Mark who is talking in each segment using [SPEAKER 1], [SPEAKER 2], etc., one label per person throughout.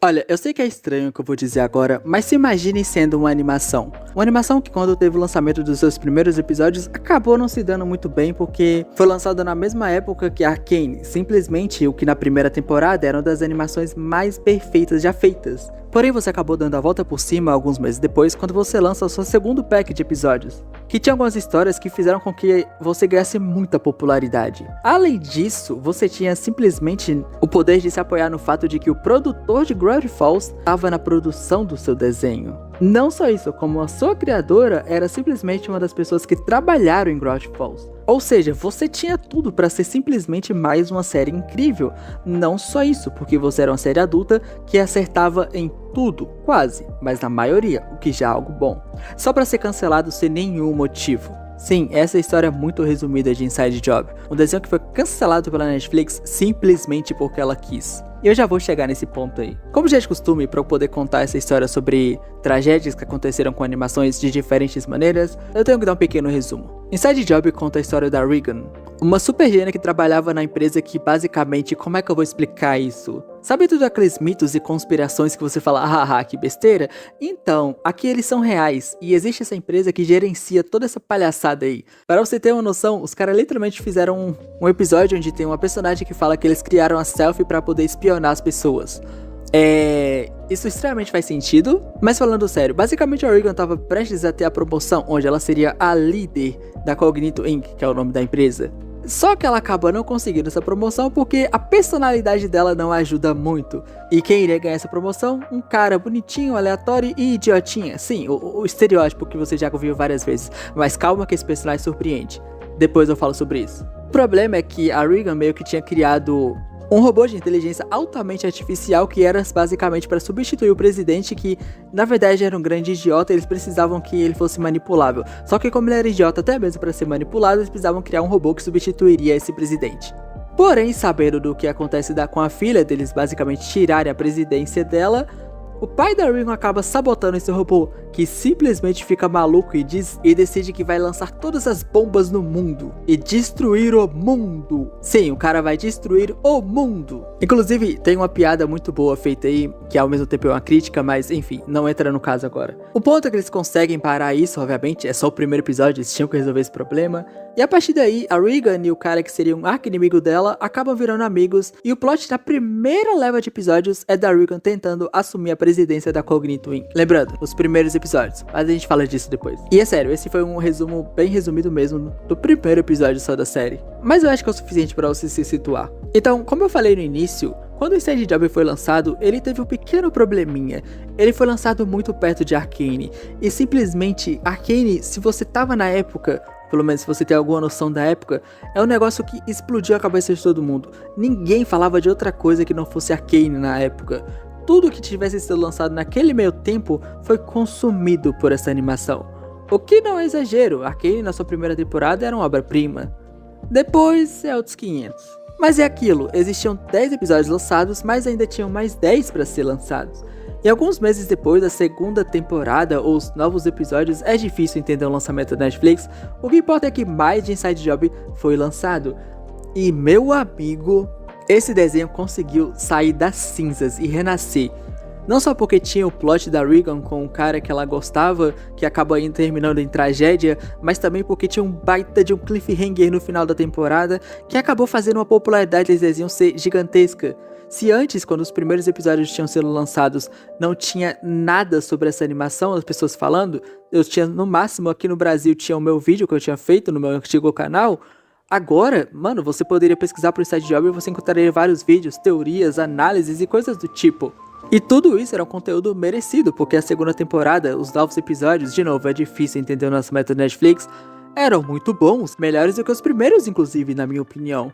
[SPEAKER 1] Olha, eu sei que é estranho o que eu vou dizer agora, mas se imagine sendo uma animação. Uma animação que quando teve o lançamento dos seus primeiros episódios, acabou não se dando muito bem porque foi lançada na mesma época que Arcane, simplesmente o que na primeira temporada era uma das animações mais perfeitas já feitas. Porém você acabou dando a volta por cima alguns meses depois quando você lança o seu segundo pack de episódios, que tinha algumas histórias que fizeram com que você ganhasse muita popularidade. Além disso, você tinha simplesmente o poder de se apoiar no fato de que o produtor de Gravity Falls estava na produção do seu desenho. Não só isso, como a sua criadora era simplesmente uma das pessoas que trabalharam em Gravity Falls. Ou seja, você tinha tudo para ser simplesmente mais uma série incrível. Não só isso, porque você era uma série adulta que acertava em tudo, quase, mas na maioria, o que já é algo bom. Só para ser cancelado sem nenhum motivo. Sim, essa é a história muito resumida de Inside Job, um desenho que foi cancelado pela Netflix simplesmente porque ela quis. E eu já vou chegar nesse ponto aí. Como já é de costume, para eu poder contar essa história sobre tragédias que aconteceram com animações de diferentes maneiras, eu tenho que dar um pequeno resumo. Inside Job conta a história da Regan, uma super gênia que trabalhava na empresa que basicamente, como é que eu vou explicar isso? Sabe tudo aqueles mitos e conspirações que você fala, haha, que besteira? Então, aqui eles são reais, e existe essa empresa que gerencia toda essa palhaçada aí. Para você ter uma noção, os caras literalmente fizeram um episódio onde tem uma personagem que fala que eles criaram a selfie para poder espionar as pessoas. Isso extremamente faz sentido, mas falando sério, basicamente a Regan estava prestes a ter a promoção, onde ela seria a líder da Cognito Inc., que é o nome da empresa. Só que ela acaba não conseguindo essa promoção porque a personalidade dela não ajuda muito. E quem iria ganhar essa promoção? Um cara bonitinho, aleatório e idiotinha. Sim, o estereótipo que você já ouviu várias vezes. Mas calma que esse personagem surpreende. Depois eu falo sobre isso. O problema é que a Regan meio que tinha criado um robô de inteligência altamente artificial que era basicamente para substituir o presidente, que na verdade era um grande idiota e eles precisavam que ele fosse manipulável. Só que como ele era idiota até mesmo para ser manipulado, eles precisavam criar um robô que substituiria esse presidente. Porém, sabendo do que acontece com a filha deles basicamente tirarem a presidência dela, o pai da Regan acaba sabotando esse robô, que simplesmente fica maluco e decide que vai lançar todas as bombas no mundo e destruir o mundo. Sim, o cara vai destruir o mundo. Inclusive, tem uma piada muito boa feita aí, que ao mesmo tempo é uma crítica, mas enfim, não entra no caso agora. O ponto é que eles conseguem parar isso, obviamente, é só o primeiro episódio, eles tinham que resolver esse problema. E a partir daí, a Regan e o cara que seria um arqui-inimigo dela acabam virando amigos, e o plot da primeira leva de episódios é da Regan tentando assumir a presidência da Cognito Inc. Lembrando, os primeiros episódios, mas a gente fala disso depois. E é sério, esse foi um resumo bem resumido mesmo do primeiro episódio só da série, mas eu acho que é o suficiente para você se situar. Então, como eu falei no início, quando o Inside Job foi lançado, ele teve um pequeno probleminha. Ele foi lançado muito perto de Arcane, e simplesmente Arcane, se você tava na época, pelo menos se você tem alguma noção da época, é um negócio que explodiu a cabeça de todo mundo. Ninguém falava de outra coisa que não fosse Arcane na época. Tudo que tivesse sido lançado naquele meio tempo foi consumido por essa animação. O que não é exagero, Arcane na sua primeira temporada era uma obra-prima. Depois é outros 500. Mas é aquilo, existiam 10 episódios lançados, mas ainda tinham mais 10 para ser lançados. E alguns meses depois da segunda temporada ou os novos episódios, é difícil entender o lançamento da Netflix. O que importa é que mais de Inside Job foi lançado. E meu amigo, esse desenho conseguiu sair das cinzas e renascer. Não só porque tinha o plot da Regan com o cara que ela gostava, que acabou terminando em tragédia, mas também porque tinha um baita de um cliffhanger no final da temporada, que acabou fazendo a popularidade desse desenho ser gigantesca. Se antes, quando os primeiros episódios tinham sido lançados, não tinha nada sobre essa animação, as pessoas falando, eu tinha no máximo aqui no Brasil, tinha o meu vídeo que eu tinha feito no meu antigo canal. Agora, mano, você poderia pesquisar por Inside Job e você encontraria vários vídeos, teorias, análises e coisas do tipo. E tudo isso era um conteúdo merecido, porque a segunda temporada, os novos episódios, de novo, é difícil entender o nosso método Netflix, eram muito bons, melhores do que os primeiros, inclusive, na minha opinião.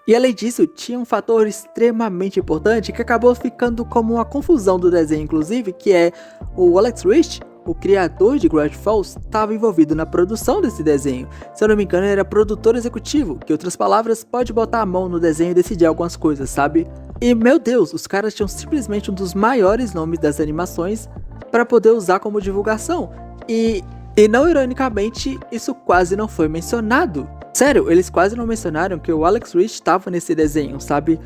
[SPEAKER 1] E além disso, tinha um fator extremamente importante que acabou ficando como uma confusão do desenho, inclusive, que é o Alex Rich, o criador de Gravity Falls, estava envolvido na produção desse desenho. Se eu não me engano, ele era produtor executivo, que em outras palavras, pode botar a mão no desenho e decidir algumas coisas, sabe? E meu Deus, os caras tinham simplesmente um dos maiores nomes das animações para poder usar como divulgação. E não ironicamente, isso quase não foi mencionado. Sério, eles quase não mencionaram que o Alex Rich estava nesse desenho, sabe?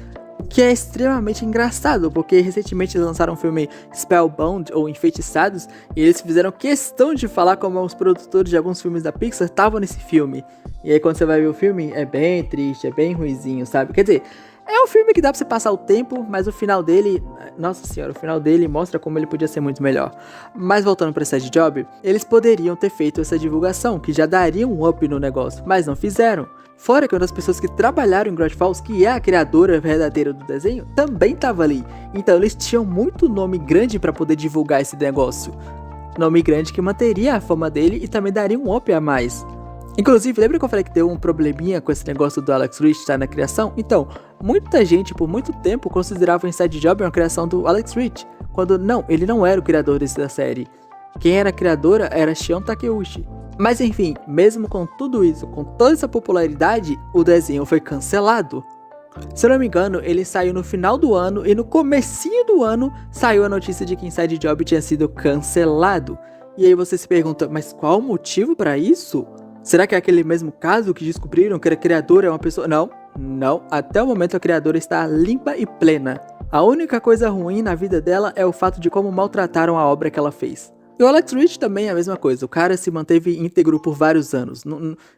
[SPEAKER 1] que é extremamente engraçado, porque recentemente eles lançaram um filme Spellbound, ou Enfeitiçados, e eles fizeram questão de falar como os produtores de alguns filmes da Pixar estavam nesse filme. E aí quando você vai ver o filme, é bem triste, é bem ruinzinho, sabe? Quer dizer, é um filme que dá pra você passar o tempo, mas o final dele, nossa senhora, o final dele mostra como ele podia ser muito melhor. Mas voltando pra Inside Job, eles poderiam ter feito essa divulgação, que já daria um up no negócio, mas não fizeram. Fora que uma das pessoas que trabalharam em Gravity Falls, que é a criadora verdadeira do desenho, também tava ali. Então eles tinham muito nome grande pra poder divulgar esse negócio. Nome grande que manteria a fama dele e também daria um up a mais. Inclusive, lembra que eu falei que deu um probleminha com esse negócio do Alex Rich estar na criação? Então, muita gente por muito tempo considerava o Inside Job uma criação do Alex Rich, quando não, ele não era o criador da série. Quem era a criadora era Shion Takeuchi. Mas enfim, mesmo com tudo isso, com toda essa popularidade, o desenho foi cancelado. Se eu não me engano, ele saiu no final do ano e no comecinho do ano saiu a notícia de que Inside Job tinha sido cancelado. E aí você se pergunta, mas qual o motivo para isso? Será que é aquele mesmo caso que descobriram que a criadora é uma pessoa? Não, até o momento a criadora está limpa e plena. A única coisa ruim na vida dela é o fato de como maltrataram a obra que ela fez. E o Alex Rich também é a mesma coisa, o cara se manteve íntegro por vários anos.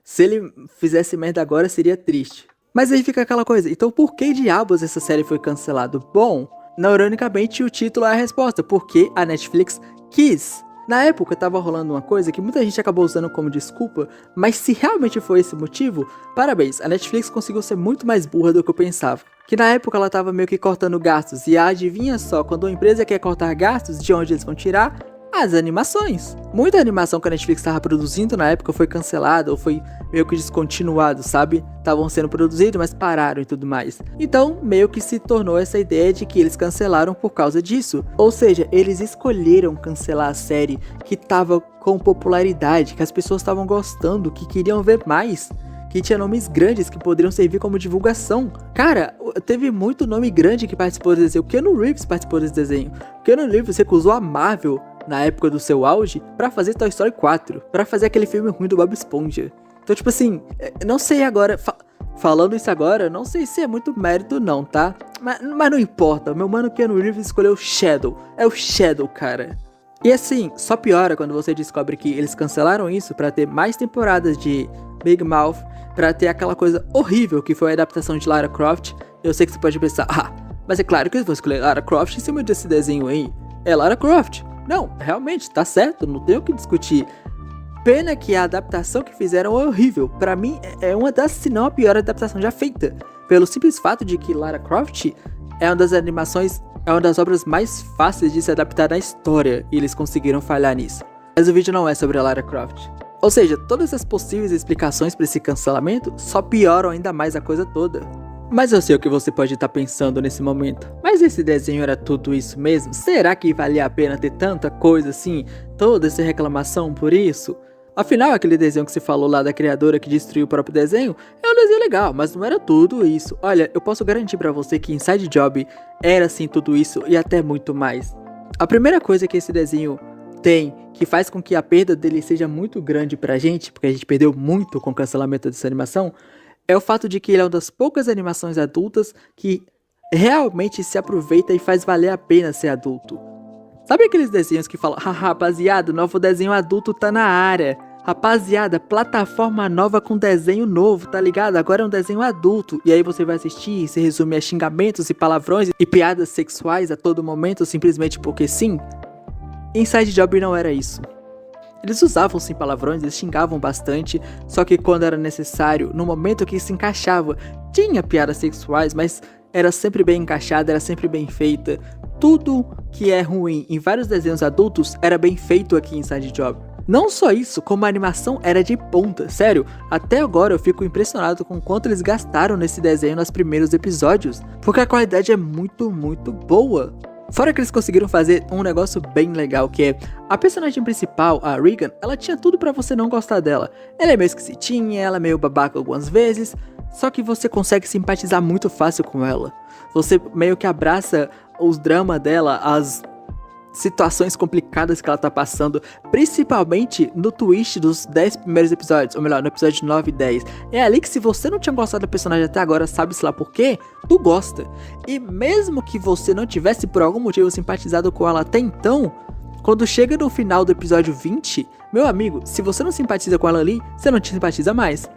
[SPEAKER 1] Se ele fizesse merda agora seria triste. Mas aí fica aquela coisa, então por que diabos essa série foi cancelada? Bom, ironicamente o título é a resposta, porque a Netflix quis. Na época tava rolando uma coisa que muita gente acabou usando como desculpa, mas se realmente foi esse motivo, parabéns, a Netflix conseguiu ser muito mais burra do que eu pensava. Que na época ela tava meio que cortando gastos, e adivinha só, quando uma empresa quer cortar gastos, de onde eles vão tirar? As animações. Muita animação que a Netflix estava produzindo na época foi cancelada ou foi meio que descontinuado, sabe? Estavam sendo produzidos, mas pararam e tudo mais. Então, meio que se tornou essa ideia de que eles cancelaram por causa disso. Ou seja, eles escolheram cancelar a série que estava com popularidade, que as pessoas estavam gostando, que queriam ver mais. Que tinha nomes grandes que poderiam servir como divulgação. Cara, teve muito nome grande que participou desse desenho. O Keanu Reeves participou desse desenho. O Keanu Reeves recusou a Marvel na época do seu auge, pra fazer Toy Story 4, pra fazer aquele filme ruim do Bob Esponja. Então, tipo assim, não sei agora, falando isso agora, não sei se é muito mérito não, tá? Mas não importa, meu mano Keanu Reeves escolheu o Shadow, é o Shadow, cara. E assim, só piora quando você descobre que eles cancelaram isso pra ter mais temporadas de Big Mouth, pra ter aquela coisa horrível que foi a adaptação de Lara Croft. Eu sei que você pode pensar, mas é claro que eles vão escolher Lara Croft em cima desse desenho aí. É Lara Croft. Não, realmente, tá certo, não tem o que discutir. Pena que a adaptação que fizeram é horrível. Pra mim, é uma das, se não a pior adaptação já feita. Pelo simples fato de que Lara Croft é uma das animações, é uma das obras mais fáceis de se adaptar na história. E eles conseguiram falhar nisso. Mas o vídeo não é sobre a Lara Croft. Ou seja, todas as possíveis explicações para esse cancelamento só pioram ainda mais a coisa toda. Mas eu sei o que você pode estar pensando nesse momento. Mas esse desenho era tudo isso mesmo? Será que valia a pena ter tanta coisa assim? Toda essa reclamação por isso? Afinal, aquele desenho que você falou lá da criadora que destruiu o próprio desenho é um desenho legal, mas não era tudo isso. Olha, eu posso garantir pra você que Inside Job era sim tudo isso e até muito mais. A primeira coisa que esse desenho tem, que faz com que a perda dele seja muito grande pra gente, porque a gente perdeu muito com o cancelamento dessa animação, é o fato de que ele é uma das poucas animações adultas que realmente se aproveita e faz valer a pena ser adulto. Sabe aqueles desenhos que falam, rapaziada, o novo desenho adulto tá na área. Rapaziada, plataforma nova com desenho novo, tá ligado? Agora é um desenho adulto. E aí você vai assistir e se resume a xingamentos e palavrões e piadas sexuais a todo momento, simplesmente porque sim? Inside Job não era isso. Eles usavam sim palavrões, eles xingavam bastante, só que quando era necessário, no momento que se encaixava, tinha piadas sexuais, mas era sempre bem encaixada, era sempre bem feita. Tudo que é ruim em vários desenhos adultos era bem feito aqui em Inside Job. Não só isso, como a animação era de ponta, sério, até agora eu fico impressionado com quanto eles gastaram nesse desenho nos primeiros episódios, porque a qualidade é muito boa. Fora que eles conseguiram fazer um negócio bem legal, que é a personagem principal, a Regan, ela tinha tudo pra você não gostar dela. Ela é meio esquisitinha, ela é meio babaca algumas vezes, só que você consegue simpatizar muito fácil com ela. Você meio que abraça os dramas dela, situações complicadas que ela tá passando, principalmente no twist dos 10 primeiros episódios, ou melhor, no episódio 9 e 10. É ali que se você não tinha gostado da personagem até agora, sabe-se lá por quê, tu gosta. E mesmo que você não tivesse por algum motivo simpatizado com ela até então, quando chega no final do episódio 20, meu amigo, se você não simpatiza com ela ali, você não te simpatiza mais.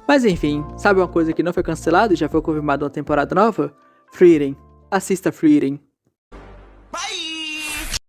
[SPEAKER 1] Mas enfim, sabe uma coisa que não foi cancelado e já foi confirmada uma temporada nova? Frieren. Assista Frieren.